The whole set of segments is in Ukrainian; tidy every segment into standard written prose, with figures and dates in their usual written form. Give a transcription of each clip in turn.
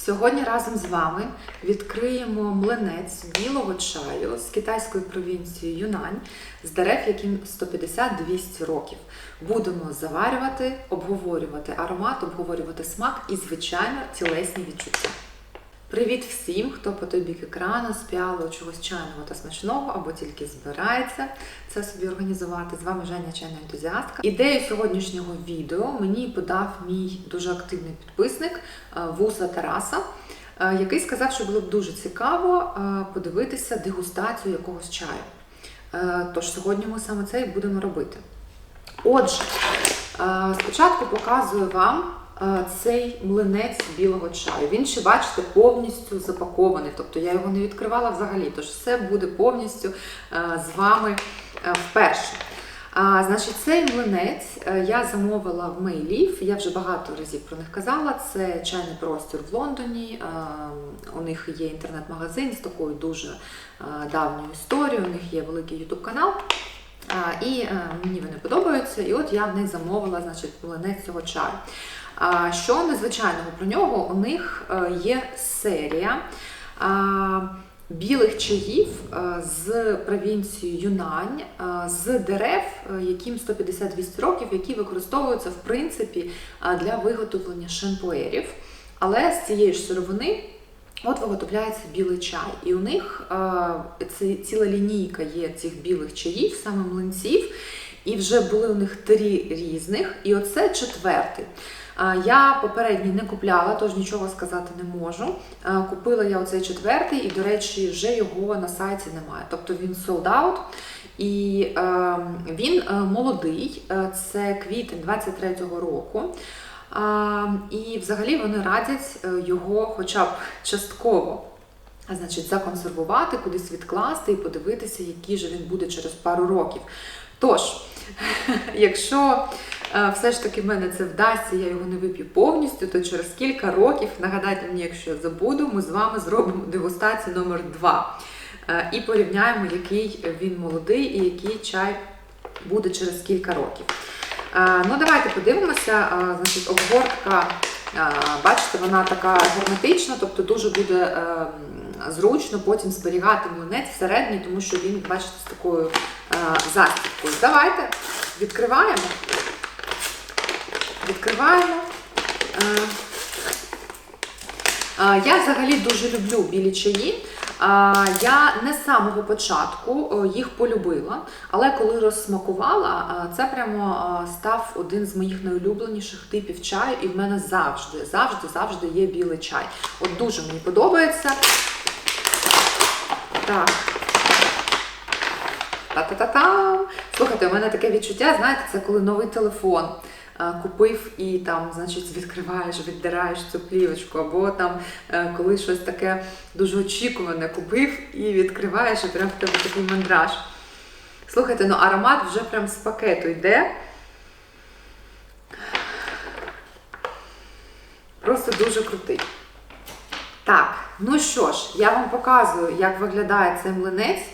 Сьогодні разом з вами відкриємо млинець білого чаю з китайської провінції Юнань, з дерев, яким 150-200 років. Будемо заварювати, обговорювати аромат, обговорювати смак і, звичайно, тілесні відчуття. Привіт всім, хто по той бік екрану сп'яло чогось чайного та смачного, або тільки збирається це собі організувати. З вами Женя, чайна ентузіастка. Ідею сьогоднішнього відео мені подав мій дуже активний підписник Вуса Тараса, який сказав, що було б дуже цікаво подивитися дегустацію якогось чаю. Тож сьогодні ми саме це і будемо робити. Отже, спочатку показую вам цей млинець білого чаю. Він ще, бачите, повністю запакований, тобто я його не відкривала взагалі, тож все буде повністю з вами вперше. Значить, цей млинець я замовила в Мейлів, я вже багато разів про них казала, це чайний простір в Лондоні, у них є інтернет-магазин з такою дуже давньою історією, у них є великий ютуб-канал. І мені вони подобаються, і от я в них замовила, значить, млинець цього чаю. Що незвичайного про нього? У них є серія білих чаїв з провінції Юнань, з дерев, яким 150-200 років, які використовуються, в принципі, для виготовлення шампуерів. Але з цієї ж сировини от виготовляється білий чай. І у них ціла лінійка є цих білих чаїв, саме млинців, і вже були у них 3 різних, і оце 4-й. Я попередній не купляла, тож нічого сказати не можу. Купила я оцей 4-й, і, до речі, вже його на сайті немає. Тобто він sold out, і він молодий, це квітень 23-го року. І взагалі вони радять його хоча б частково, значить, законсервувати, кудись відкласти і подивитися, який же він буде через пару років. Тож, якщо все ж таки в мене це вдасться, я його не вип'ю повністю, то через кілька років, нагадайте мені, якщо я забуду, ми з вами зробимо дегустацію номер 2 і порівняємо, який він молодий і який чай буде через кілька років. Ну, давайте подивимося. Значить, обгортка, бачите, вона така герметична, тобто дуже буде зручно потім зберігати млинець всередині, тому що він, бачите, з такою застібкою. Давайте відкриваємо. Я взагалі дуже люблю білі чаї. Я не з самого початку їх полюбила, але коли розсмакувала, це прямо став один з моїх найулюбленіших типів чаю, і в мене завжди є білий чай. От дуже мені подобається. Так. Та-та-та-та! Слухайте, у мене таке відчуття, знаєте, це коли новий телефон купив і там, значить, відкриваєш, віддираєш цю плівочку, або там, коли щось таке дуже очікуване купив і відкриваєш, і прям в тебе такий мандраж. Слухайте, ну аромат вже прям з пакету йде. Просто дуже крутий. Так, ну що ж, я вам показую, як виглядає цей млинець.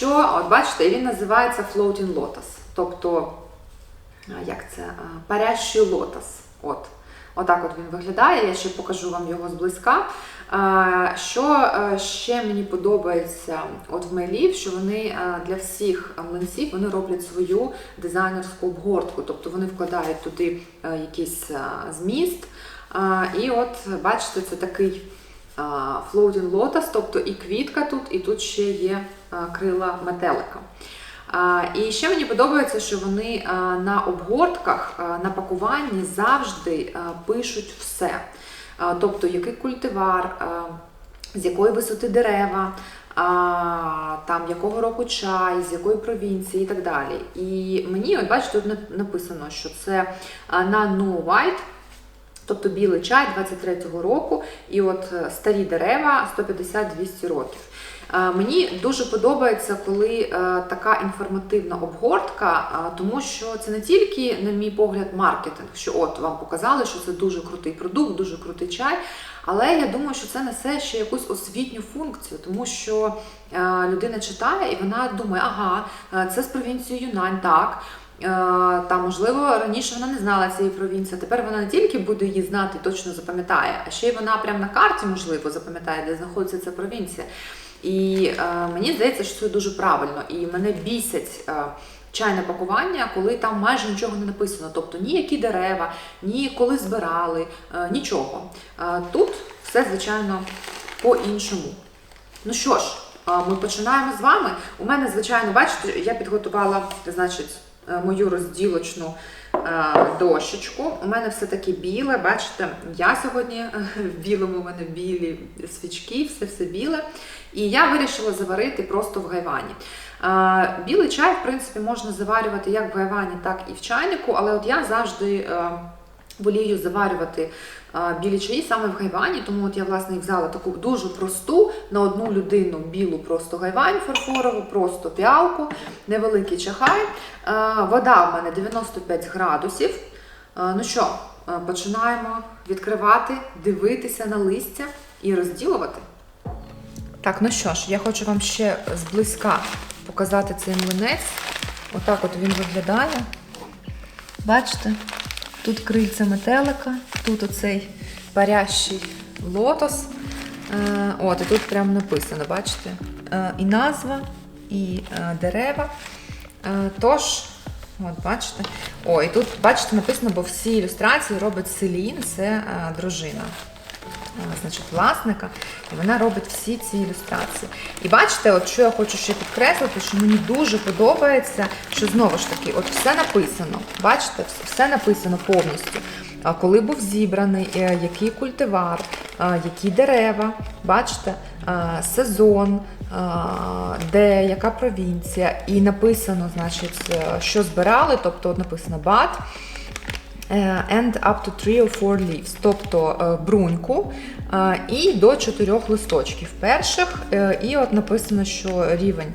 От бачите, він називається Floating Lotus, тобто, як це, парящий лотос. Отак от він виглядає, я ще покажу вам його зблизька. Що ще мені подобається от в Мейлів, що вони для всіх млинців вони роблять свою дизайнерську обгортку, тобто вони вкладають туди якийсь зміст. І от, бачите, це такий Floating Lotus, тобто і квітка тут, і тут ще є крила метелика. І ще мені подобається, що вони на обгортках, на пакуванні завжди пишуть все. Тобто, який культивар, з якої висоти дерева, там, якого року чай, з якої провінції і так далі. І мені, от бачите, тут написано, що це Nano White, тобто білий чай 23-го року, і от старі дерева 150-200 років. Мені дуже подобається, коли така інформативна обгортка, тому що це не тільки, на мій погляд, маркетинг, що от вам показали, що це дуже крутий продукт, дуже крутий чай, але я думаю, що це несе ще якусь освітню функцію, тому що людина читає і вона думає, ага, це з провінції Юнань, так, Та, можливо, раніше вона не знала цієї провінції, тепер вона не тільки буде її знати, точно запам'ятає, а ще й вона прямо на карті, можливо, запам'ятає, де знаходиться ця провінція. І мені здається, що це дуже правильно. І мене бісять чайне пакування, коли там майже нічого не написано. Тобто ніякі дерева, ні коли збирали, нічого. Тут все, звичайно, по-іншому. Ну що ж, ми починаємо з вами. У мене, звичайно, бачите, я підготувала, значить, мою розділочну дощечку. У мене все таки біле, бачите, я сьогодні в білому, у мене білі свічки, все біле. І я вирішила заварити просто в гайвані. Білий чай, в принципі, можна заварювати як в гайвані, так і в чайнику, але от я завжди волію заварювати білі чаї саме в гайвані, тому от я, власне, і взяла таку дуже просту, на одну людину білу просто гайвань фарфорову, просто піалку, невеликий чахай. Вода в мене 95 градусів. Ну що, починаємо відкривати, дивитися на листя і розділувати. Так, ну що ж, я хочу вам ще зблизька показати цей млинець. Отак от він виглядає. Бачите? Тут крильця метелика, тут оцей парящий лотос. От, і тут прямо написано, бачите? І назва, і дерева. Тож, от, бачите. О, і тут, бачите, написано, бо всі ілюстрації робить Селін, це дружина, значить, власника, і вона робить всі ці ілюстрації. І бачите, от що я хочу ще підкреслити, що мені дуже подобається, що знову ж таки, от все написано, бачите, все написано повністю. Коли був зібраний, який культивар, які дерева, бачите, сезон, де, яка провінція, і написано, значить, що збирали, тобто от написано bud, and up to 3 or 4 leaves, тобто бруньку і до 4 листочків перших. І от написано, що рівень,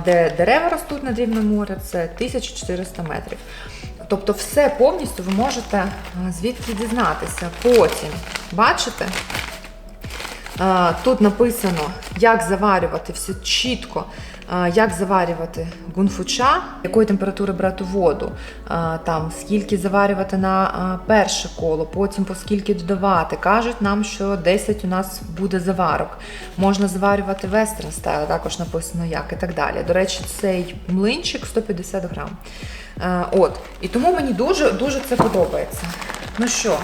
де дерева ростуть над рівнем моря, це 1400 метрів. Тобто все повністю ви можете звідки дізнатися. Потім, бачите, тут написано, як заварювати, все чітко, як заварювати гунфуча, якої температури брати воду, там, скільки заварювати на перше коло, потім по скільки додавати. Кажуть нам, що 10 у нас буде заварок. Можна заварювати вестерн стайл, також написано як і так далі. До речі, цей млинчик 150 грам. От. І тому мені дуже це подобається. Ну що,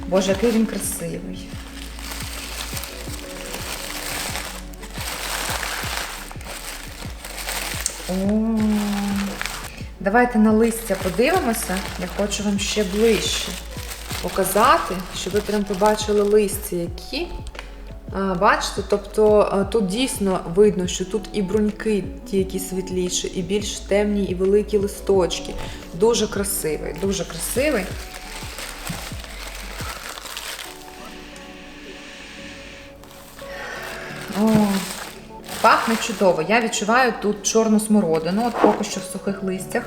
боже, який він красивий. О, давайте на листя подивимося. Я хочу вам ще ближче показати, щоб ви прям побачили листя які. Бачите, тобто тут дійсно видно, що тут і бруньки, ті, які світліші, і більш темні, і великі листочки. Дуже красивий, дуже красивий. О, пахне чудово. Я відчуваю тут чорну смородину, от поки що в сухих листях.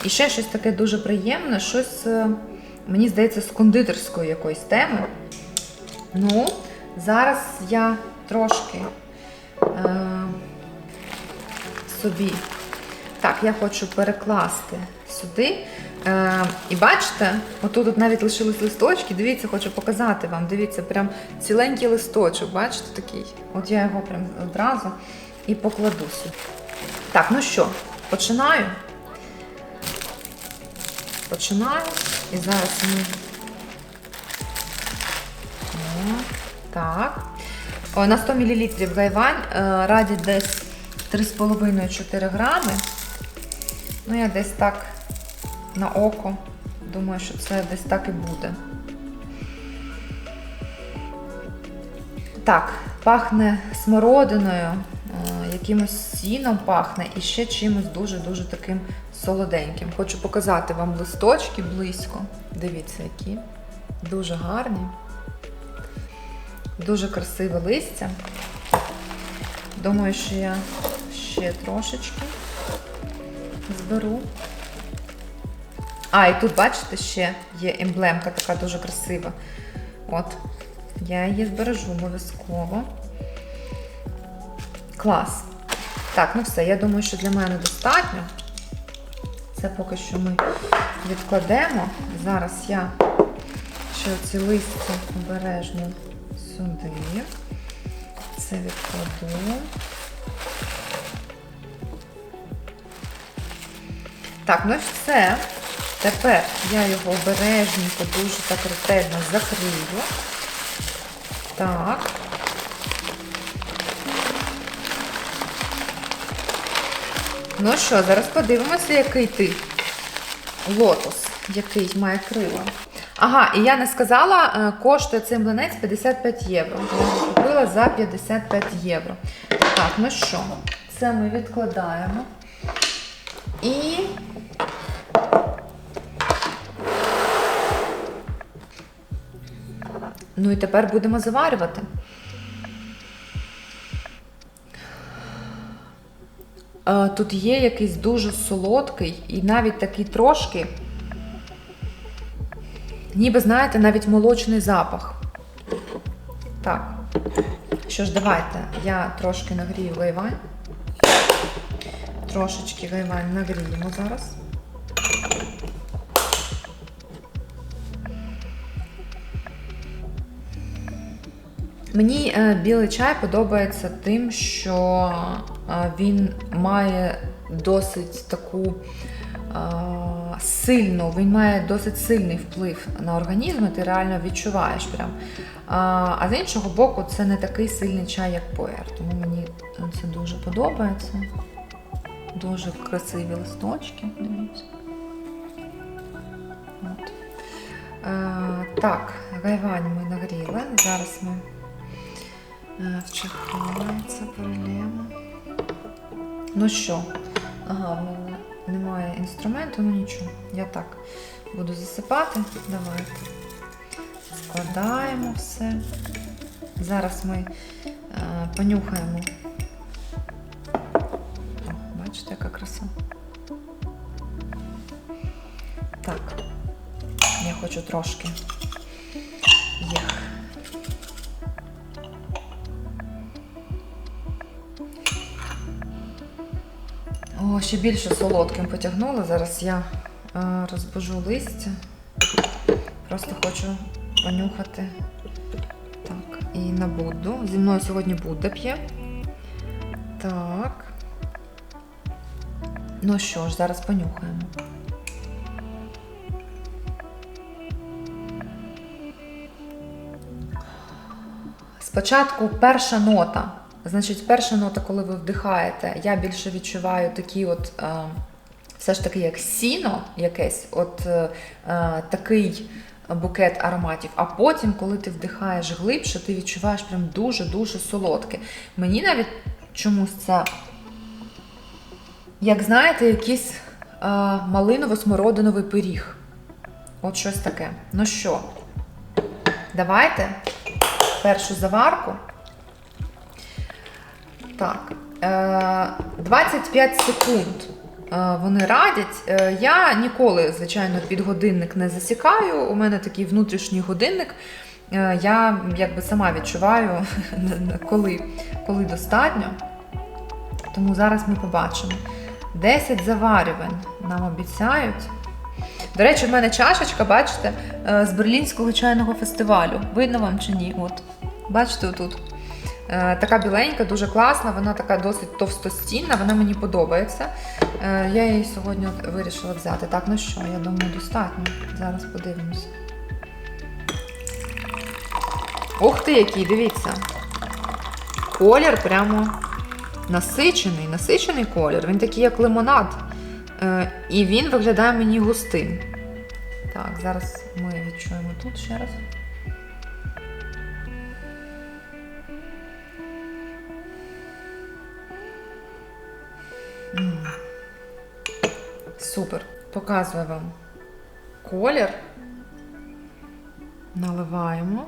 І ще щось таке дуже приємне, щось, мені здається, з кондитерської якоїсь теми. Ну, зараз я трошки собі, так, я хочу перекласти сюди. І бачите, отут навіть лишились листочки, дивіться, хочу показати вам, дивіться, прям ціленький листочок, бачите, такий. От я його прям одразу і покладу сюди. Так, ну що, починаю. І зараз ми... Так. На 100 мл гайвань радять десь 3,5-4 грами. Ну, я десь так на око думаю, що це десь так і буде. Так, пахне смородиною, якимось сіном пахне і ще чимось дуже-дуже таким солоденьким. Хочу показати вам листочки близько. Дивіться, які. Дуже гарні. Дуже красиве листя. Думаю, що я ще трошечки зберу. І тут, бачите, ще є емблемка така дуже красива. От, я її збережу обов'язково. Клас. Так, ну все, я думаю, що для мене достатньо. це поки що ми відкладемо. Зараз я ще ці листя обережно сюди. Це відкладу. Так, ну все. Тепер я його обережненько, дуже так ретельно закрию. Так. Ну що, зараз подивимося, який ти лотос, який має крила. Ага, і я не сказала, коштує цей млинець 55 євро. Я його купила за 55 євро. Так, ну що, це ми відкладаємо. І ну і тепер будемо заварювати. Тут є якийсь дуже солодкий і навіть такий трошки, ніби, знаєте, навіть молочний запах. Так, що ж, давайте, я трошки нагрію гайвань. Трошечки гайвань нагріємо зараз. Мені білий чай подобається тим, що він має досить таку він має досить сильний вплив на організм, і ти реально відчуваєш прям. А з іншого боку, це не такий сильний чай, як пуер, тому мені це дуже подобається. Дуже красиві листочки, дивіться. От. Так, гайвань ми нагріли, зараз ми вчихаємо це, перелємо. Ну що, ага, в мене немає інструменту, ну нічого, я так буду засипати. Давайте складаємо все. Зараз ми понюхаємо. О, бачите, яка краса. Так, я хочу трошки їх. О, ще більше солодким потягнула. Зараз я розбужу листя. Просто хочу понюхати. Так, і на Будду. Зі мною сьогодні Будда п'є. Так. Ну що ж, зараз понюхаємо. Спочатку перша нота. Значить, перша нота, коли ви вдихаєте, я більше відчуваю такі от, все ж таки, як сіно якесь, от такий букет ароматів. А потім, коли ти вдихаєш глибше, ти відчуваєш прям дуже-дуже солодке. Мені навіть чомусь це, як знаєте, якийсь малиново-смородиновий пиріг. От щось таке. Ну що, давайте першу заварку. Так, 25 секунд вони радять. Я ніколи, звичайно, під годинник не засікаю. У мене такий внутрішній годинник. Я якби сама відчуваю, коли достатньо. Тому зараз ми побачимо. 10 заварювань нам обіцяють. До речі, в мене чашечка, бачите, з Берлінського чайного фестивалю. Видно вам чи ні? От, бачите, отут. Така біленька, дуже класна, вона така досить товстостінна, вона мені подобається. Я її сьогодні вирішила взяти. Так, ну що, я думаю, достатньо. Зараз подивимося. Ух ти, який, дивіться. Колір прямо насичений колір. Він такий, як лимонад. І він виглядає мені густим. Так, зараз ми відчуємо тут ще раз. Супер. Показую вам колір. Наливаємо.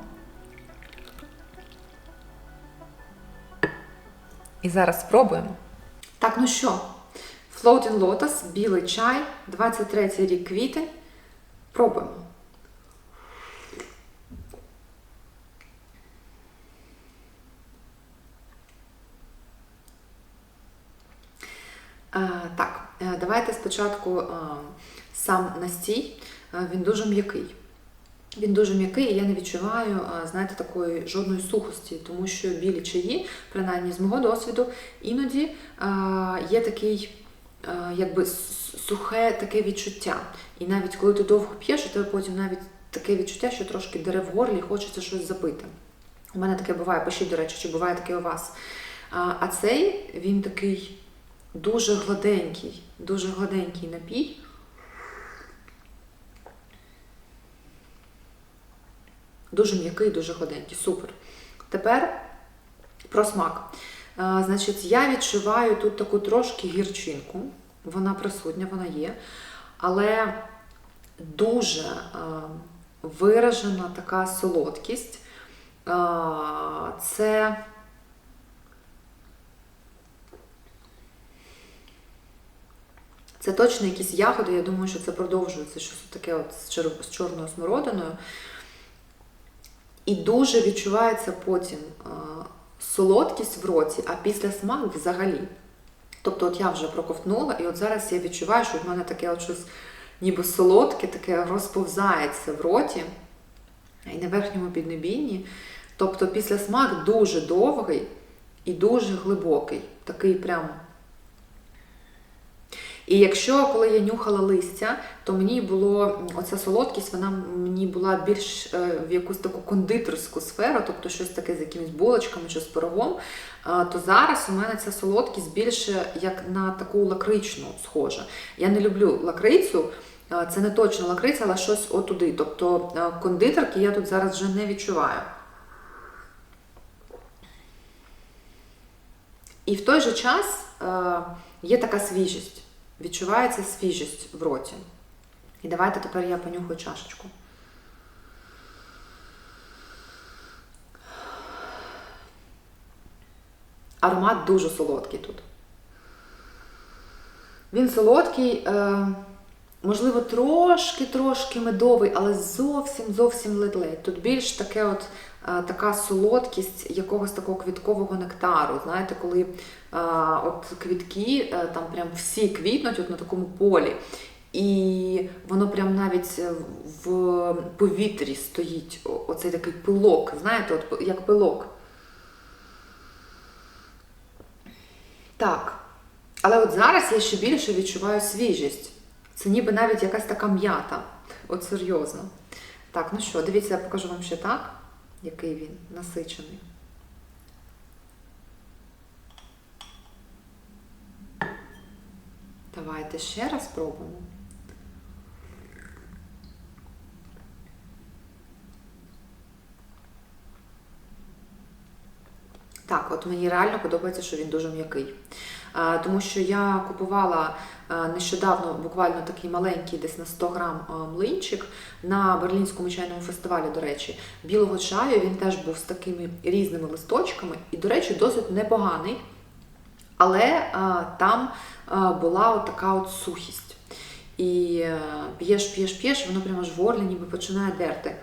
І зараз спробуємо. Так, ну що, Floating Lotus, білий чай, 23-й рік, квітень. Пробуємо. Так, Давайте спочатку сам настій, він дуже м'який. Він дуже м'який, і я не відчуваю, знаєте, такої жодної сухості, тому що білі чаї, принаймні з мого досвіду, іноді є такий, якби сухе таке відчуття. І навіть коли ти довго п'єш, у тебе потім навіть таке відчуття, що трошки дере в горлі, хочеться щось запити. У мене таке буває, пишіть, до речі, чи буває таке у вас. А цей, він такий дуже гладенький напій. Дуже м'який, дуже гладенький, супер. Тепер про смак. Значить, я відчуваю тут таку трошки гірчинку, вона присутня, вона є, але дуже виражена така солодкість. Це точно якісь ягоди, я думаю, що це продовжується щось таке от з чорною смородиною. І дуже відчувається потім солодкість в роті, а після смак взагалі. Тобто от я вже проковтнула, і от зараз я відчуваю, що в мене таке от щось ніби солодке, таке розповзається в роті і на верхньому піднебінні. Тобто після смак дуже довгий і дуже глибокий. Такий прям. І якщо, коли я нюхала листя, то мені було, оця солодкість, вона мені була більш в якусь таку кондитерську сферу, тобто щось таке з якимись булочками чи з пирогом, то зараз у мене ця солодкість більше як на таку лакричну схожа. Я не люблю лакрицю, це не точно лакриця, але щось отуди. Тобто кондитерки я тут зараз вже не відчуваю. І в той же час є така свіжість. Відчувається свіжість в роті. І давайте тепер я понюхаю чашечку. Аромат дуже солодкий тут. Він солодкий, можливо, трошки медовий, але зовсім ледь-ледь. Тут більш таке от, така солодкість якогось такого квіткового нектару. Знаєте, коли от квітки, там прям всі квітнуть от на такому полі. І воно прям навіть в повітрі стоїть. Оцей такий пилок, знаєте, от як пилок. Так. Але от зараз я ще більше відчуваю свіжість. Це ніби навіть якась така м'ята. От серйозно. Так, ну що, дивіться, я покажу вам ще так, який він насичений. Давайте ще раз спробуємо. Так, от мені реально подобається, що він дуже м'який. Тому що я купувала нещодавно буквально такий маленький, десь на 100 грам млинчик на Берлінському чайному фестивалі, до речі, білого чаю. Він теж був з такими різними листочками і, до речі, досить непоганий. Але там була от така от сухість. І п'єш, воно прямо аж в горлі ніби починає дерти.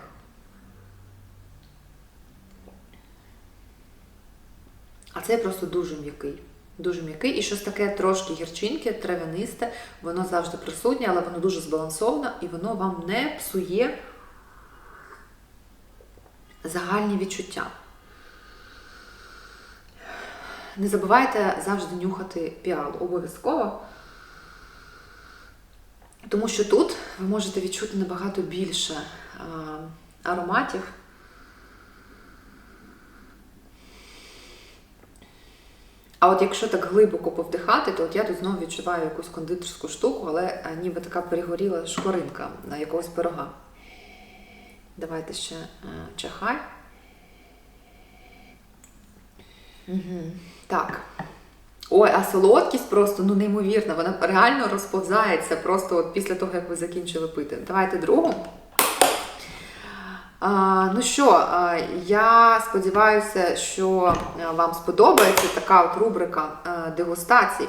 А це просто дуже м'який. Дуже м'який. І щось таке трошки гірчинке, трав'янисте. Воно завжди присутнє, але воно дуже збалансоване і воно вам не псує загальні відчуття. Не забувайте завжди нюхати піалу. Обов'язково. Тому що тут ви можете відчути набагато більше ароматів. А от якщо так глибоко повдихати, то от я тут знову відчуваю якусь кондитерську штуку, але ніби така перегоріла шкоринка на якогось пирога. Давайте ще чахай. Угу. Так. Ой, а солодкість просто, ну, неймовірна. Вона реально розповзається просто от після того, як ви закінчили пити. Давайте другу. Ну що, я сподіваюся, що вам сподобається така от рубрика дегустацій.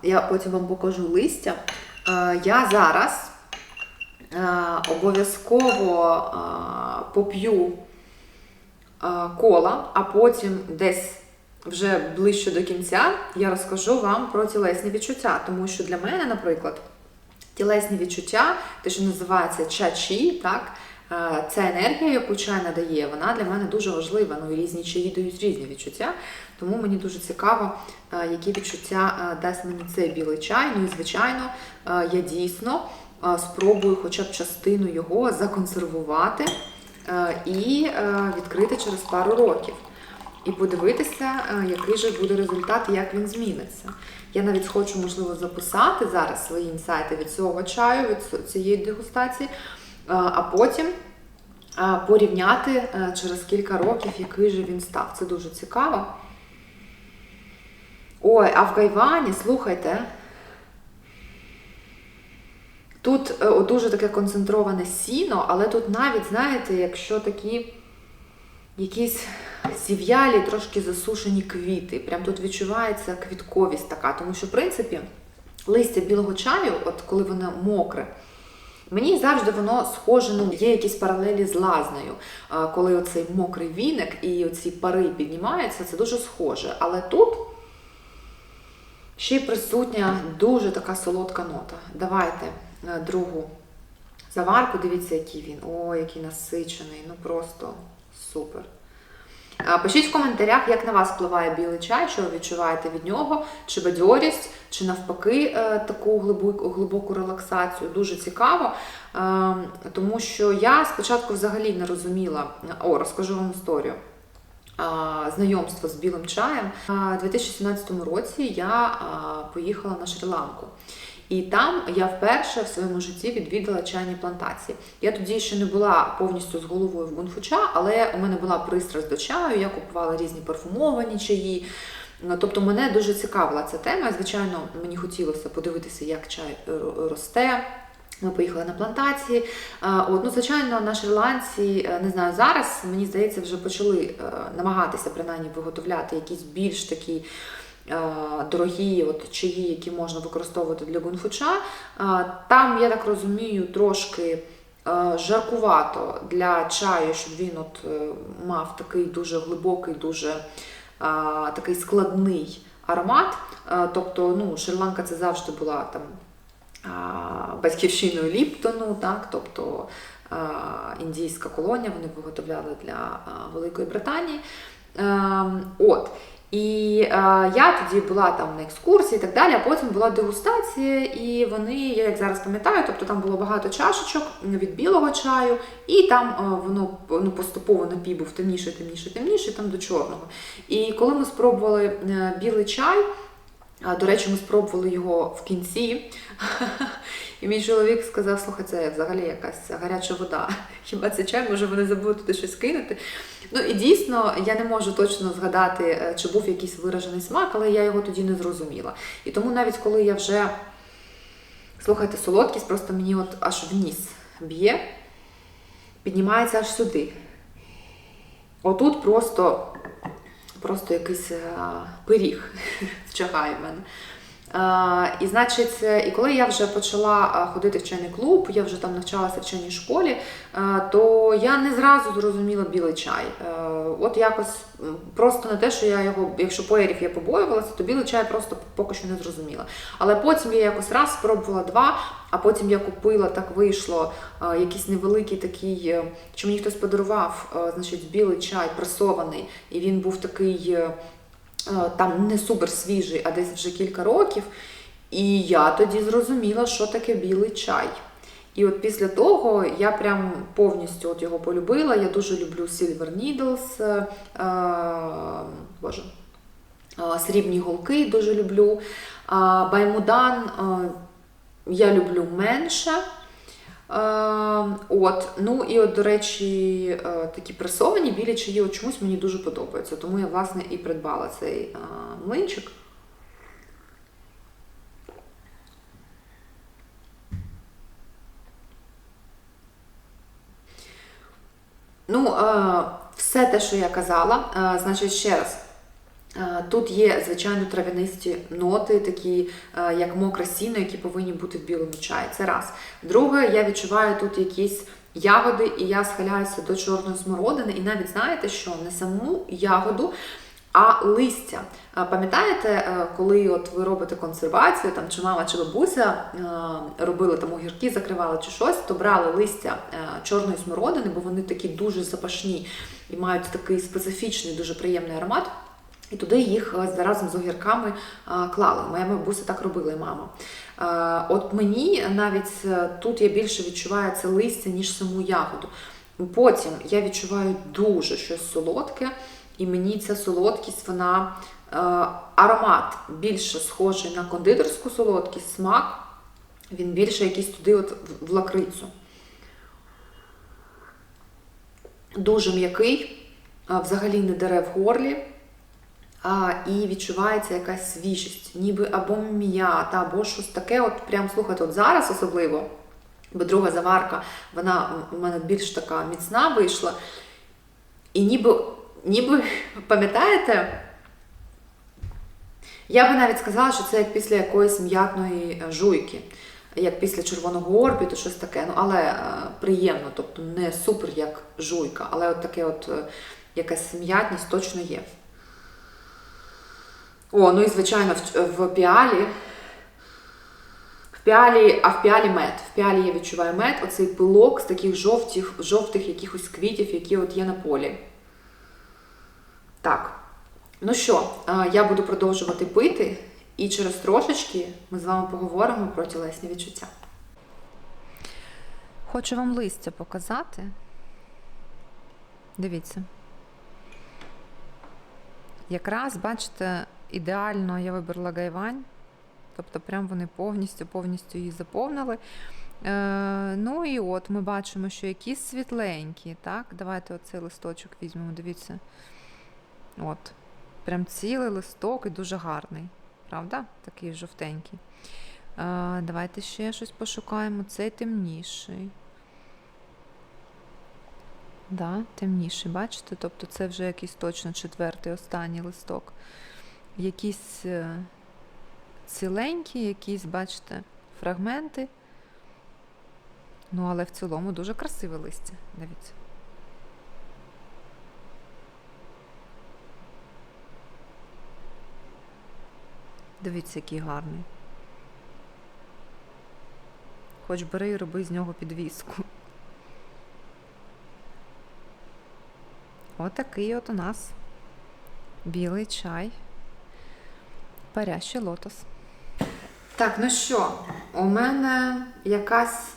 Я потім вам покажу листя. Я зараз обов'язково поп'ю кола, а потім десь вже ближче до кінця я розкажу вам про тілесні відчуття, тому що для мене, наприклад, тілесні відчуття, те, що називається ча-чі, так, ця енергія, яку чай надає, вона для мене дуже важлива. Ну і різні чаї дають різні відчуття, тому мені дуже цікаво, які відчуття дасть мені цей білий чай. Ну і, звичайно, я дійсно спробую хоча б частину його законсервувати і відкрити через пару років. І подивитися, який же буде результат і як він зміниться. Я навіть хочу, можливо, записати зараз свої інсайти від цього чаю, від цієї дегустації, а потім порівняти через кілька років, який же він став. Це дуже цікаво. Ой, а в Гайвані, слухайте, тут дуже таке концентроване сіно, але тут навіть, знаєте, якщо такі якісь зів'ялі, трошки засушені квіти. Прям тут відчувається квітковість така. Тому що, в принципі, листя білого чаю, от коли воно мокре, мені завжди воно схоже, ну, є якісь паралелі з лазнею. Коли оцей мокрий віник і оці пари піднімаються, це дуже схоже. Але тут ще й присутня дуже така солодка нота. Давайте другу заварку, дивіться, який він. О, який насичений, ну просто супер. Пишіть в коментарях, як на вас впливає білий чай, що ви відчуваєте від нього, чи бадьорість, чи навпаки таку глибоку релаксацію. Дуже цікаво, тому що я спочатку взагалі не розуміла, розкажу вам історію, знайомство з білим чаєм. У 2017 році я поїхала на Шрі-Ланку. І там я вперше в своєму житті відвідала чайні плантації. Я тоді ще не була повністю з головою в гунфу-ча, але у мене була пристрасть до чаю, я купувала різні парфумовані чаї. Тобто мене дуже цікавила ця тема. Звичайно, мені хотілося подивитися, як чай росте. Ми поїхали на плантації. Звичайно, на Шрі-Ланці, не знаю, зараз, мені здається, вже почали намагатися принаймні виготовляти якісь більш такі дорогі чаї, які можна використовувати для гунфу-ча. Там, я так розумію, трошки жаркувато для чаю, щоб він мав такий дуже глибокий, дуже такий складний аромат. Тобто, Шрі-Ланка це завжди була там батьківщиною Ліптону, так? Тобто індійська колонія, вони виготовляли для Великої Британії. І я тоді була там на екскурсії і так далі, а потім була дегустація, і вони, я як зараз пам'ятаю, тобто там було багато чашечок від білого чаю, і там воно поступово напій був темніше, там до чорного. І коли ми спробували білий чай, до речі, ми спробували його в кінці, і мій чоловік сказав: слухай, це взагалі якась гаряча вода, хіба це чай, може вони забудуть туди щось кинути. І дійсно, я не можу точно згадати, чи був якийсь виражений смак, але я його тоді не зрозуміла. І тому навіть коли я вже, слухайте, солодкість просто мені аж в ніс б'є, піднімається аж сюди. Отут просто якийсь пиріг вчагає в мене. І, значить, і коли я вже почала ходити в чайний клуб, я вже там навчалася в чайній школі, то я не зразу зрозуміла білий чай. От якось просто не те, що я його, якщо поярів я побоювалася, то білий чай просто поки що не зрозуміла. Але потім я якось раз спробувала два, а потім я купила, так вийшло, якийсь невеликий такий, що мені хтось подарував, значить, білий чай пресований, і він був такий, там не супер свіжий, а десь вже кілька років. І я тоді зрозуміла, що таке білий чай. І от після того я прям повністю його полюбила. Я дуже люблю Silver Needles, срібні голки дуже люблю. Баймудан я люблю менше. До речі, такі пресовані білі чаї чомусь мені дуже подобаються, тому я, власне, і придбала цей млинчик. Все те, що я казала, значить, ще раз. Тут є, звичайно, трав'янисті ноти, такі як мокре сіно, які повинні бути в білому чаї. Це раз. Друге, я відчуваю тут якісь ягоди, і я схиляюся до чорної смородини. І навіть знаєте що, не саму ягоду, А листя, пам'ятаєте, коли от ви робите консервацію, там, чи мама, чи бабуся робили там огірки, закривали чи щось, то брали листя чорної смородини, бо вони такі дуже запашні і мають такий специфічний, дуже приємний аромат. І туди їх разом з огірками клали. Моя бабуся так робила, і мама. От мені навіть тут я більше відчуваю це листя, ніж саму ягоду. Потім я відчуваю дуже щось солодке, і мені ця солодкість, вона, аромат більше схожий на кондитерську солодкість, смак, він більше якийсь туди от в лакрицю. Дуже м'який, взагалі не дере в горлі, і відчувається якась свіжість, ніби або м'ята, або щось таке, от прям, слухайте, от зараз особливо, бо друга заварка, вона в мене більш така міцна вийшла, і ніби, пам'ятаєте, я би навіть сказала, що це як після якоїсь м'ятної жуйки, як після червоного орбіту, щось таке, ну, але приємно, тобто не супер як жуйка, але от таке от якась м'ятність точно є. О, ну і звичайно в піалі мед. В піалі я відчуваю мед, оцей пилок з таких жовтих якихось квітів, які от є на полі. Так, ну що, я буду продовжувати пити, і через трошечки ми з вами поговоримо про тілесні відчуття. Хочу вам листя показати. Дивіться. Якраз, бачите, ідеально я вибрала гайвань. Тобто прям вони повністю її заповнили. Ну і от ми бачимо, що якісь світленькі, так? Давайте оцей листочок візьмемо, дивіться. От, прям цілий листок і дуже гарний, правда? Такий жовтенький. Давайте ще щось пошукаємо. Цей темніший. Да, темніший, бачите? Тобто це вже якийсь точно 4-й, останній листок. Якісь ціленькі, якісь, бачите, фрагменти. Ну, але в цілому дуже красиве листя. Дивіться. Дивіться, який гарний. Хоч бери і роби з нього підвіску. Отакий от у нас білий чай. Парящий лотос. Так, ну що, у мене якась,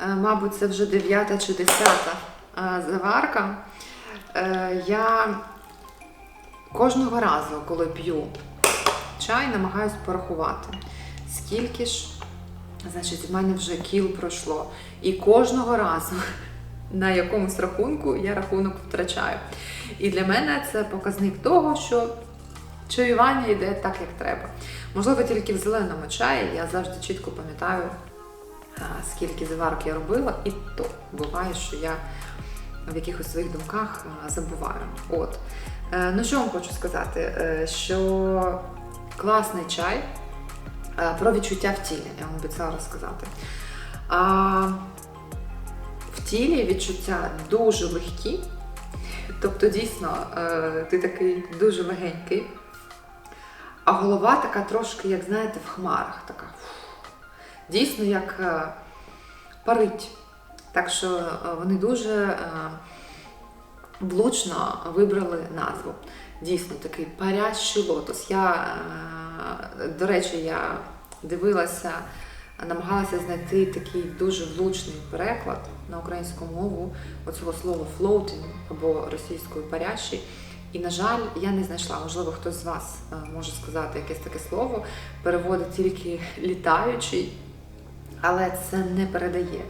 мабуть, це вже 9-та чи 10-та заварка. Я кожного разу, коли п'ю чай, намагаюсь порахувати, скільки ж, значить, в мене вже кіл пройшло. І кожного разу на якомусь рахунку я рахунок втрачаю. І для мене це показник того, що чаювання йде так, як треба. Можливо, тільки в зеленому чаї я завжди чітко пам'ятаю, скільки заварок я робила, і то буває, що я в якихось своїх думках забуваю. От. Ну, що вам хочу сказати, що класний чай, про відчуття в тілі, я вам обіцяла розказати. В тілі відчуття дуже легкі, тобто дійсно ти такий дуже легенький, а голова така трошки, як знаєте, в хмарах, така, дійсно як парить. Так що вони дуже влучно вибрали назву. Дійсно такий парящий лотос. До речі, я дивилася, намагалася знайти такий дуже влучний переклад на українську мову оцього слова floating або російською парящий. І, на жаль, я не знайшла. Можливо, хтось з вас може сказати якесь таке слово. Переводить тільки літаючий, але це не передає.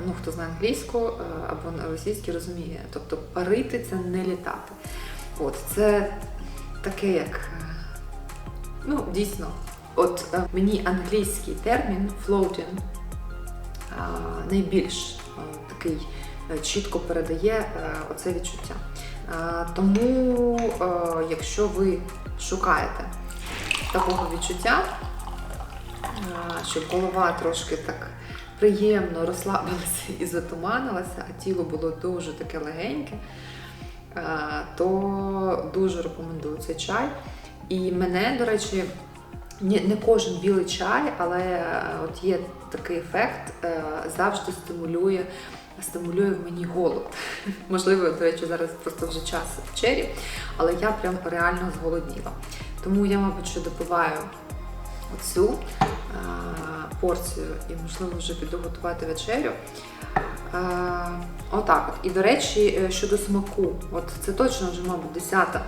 Ну, хто знає англійську або російську, розуміє. Тобто парити – це не літати. От, це таке як, ну, дійсно, от мені англійський термін floating найбільш такий чітко передає оце відчуття. Тому, якщо ви шукаєте такого відчуття, щоб голова трошки так приємно розслабилася і затуманилася, а тіло було дуже таке легеньке, то дуже рекомендую цей чай. І мене, до речі, не кожен білий чай, але от є такий ефект, завжди стимулює в мені голод. Можливо, до речі, зараз просто вже час вечері, але я прям реально зголодніла. Тому я, мабуть, що допиваю оцю порцію і, можливо, вже піду готувати вечерю. Отак от. І, до речі, щодо смаку, от це точно вже, мабуть, 10-та,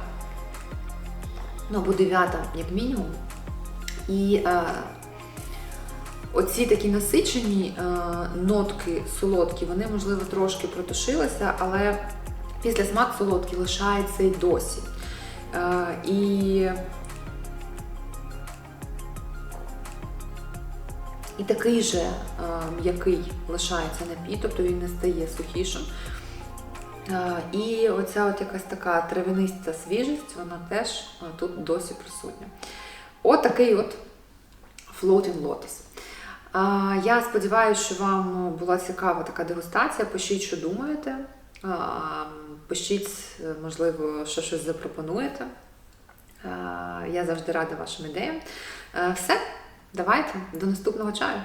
ну або 9-та, як мінімум. І оці такі насичені нотки солодкі, вони, можливо, трошки протушилися, але післясмак солодкий лишається і досі. І такий же м'який лишається напій, тобто він не стає сухішим. І оця от якась така травяниста свіжість, вона теж тут досі присутня. От такий от Floating Lotus. Я сподіваюся, що вам була цікава така дегустація. Пишіть, що думаєте. Пишіть, можливо, що щось запропонуєте. Я завжди рада вашим ідеям. Все, давайте, до наступного чаю.